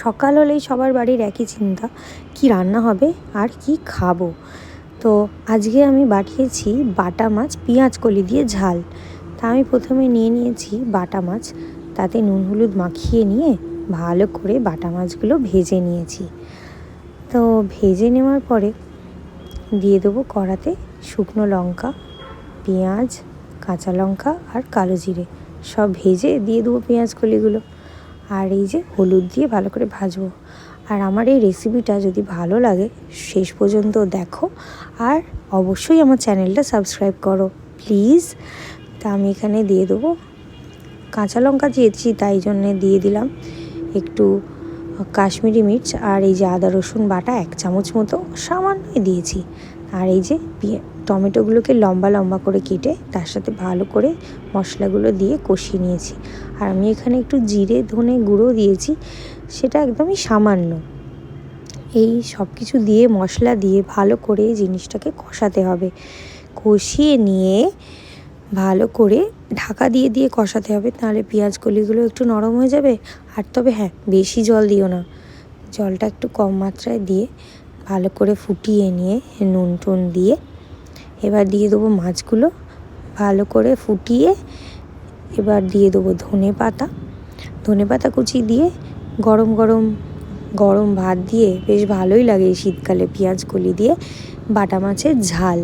সকাল হলেই সবার বাড়ির একই চিন্তা, কি রান্না হবে আর কি খাবো। তো আজকে আমি বানিয়েছি বাটা মাছ পেঁয়াজ কলি দিয়ে ঝাল। তা আমি প্রথমে নিয়ে নিয়েছি বাটা মাছ, তাতে নুন হলুদ মাখিয়ে নিয়ে ভালো করে বাটা মাছগুলো ভেজে নিয়েছি। তো ভেজে নেওয়ার পরে দিয়ে দেবো কড়াতে শুকনো লঙ্কা, পেঁয়াজ, কাঁচা লঙ্কা আর কালো জিরে সব ভেজে দিয়ে দেবো পেঁয়াজ কলিগুলো। আর এই যে হলুদ দিয়ে ভালো করে ভাজবো। আর আমার এই রেসিপিটা যদি ভালো লাগে শেষ পর্যন্ত দেখো, আর অবশ্যই আমার চ্যানেলটা সাবস্ক্রাইব করো প্লিজ। তা আমি এখানে দিয়ে দেবো কাঁচা লঙ্কা দিয়েছি, তাই জন্যে দিয়ে দিলাম একটু কাশ্মীরি মির্চ, আর এই যে আদা রসুন বাটা 1 চামচ মতো সামান্যই দিয়েছি। আর এই যে টমেটোগুলোকে লম্বা লম্বা করে কেটে তার সাথে ভালো করে মশলাগুলো দিয়ে কষিয়ে নিয়েছি। আর আমি এখানে একটু জিরে ধনে গুঁড়ো দিয়েছি, সেটা একদমই সামান্য। এই সব কিছু দিয়ে মশলা দিয়ে ভালো করে জিনিসটাকে কষাতে হবে। কষিয়ে নিয়ে ভালো করে ঢাকা দিয়ে দিয়ে কষাতে হবে, তাহলে পেঁয়াজ কলিগুলো একটু নরম হয়ে যাবে। আর তবে হ্যাঁ, বেশি জল দিও না, জলটা একটু কম মাত্রায় দিয়ে ভালো করে ফুটিয়ে নিয়ে নুন টুন দিয়ে এবার দিয়ে দেবো মাছগুলো। ভালো করে ফুটিয়ে এবার দিয়ে দেবো ধনে পাতা কুচি দিয়ে গরম গরম গরম ভাত দিয়ে বেশ ভালোই লাগে এই শীতকালে পেঁয়াজ কলি দিয়ে বাটা মাছের ঝাল।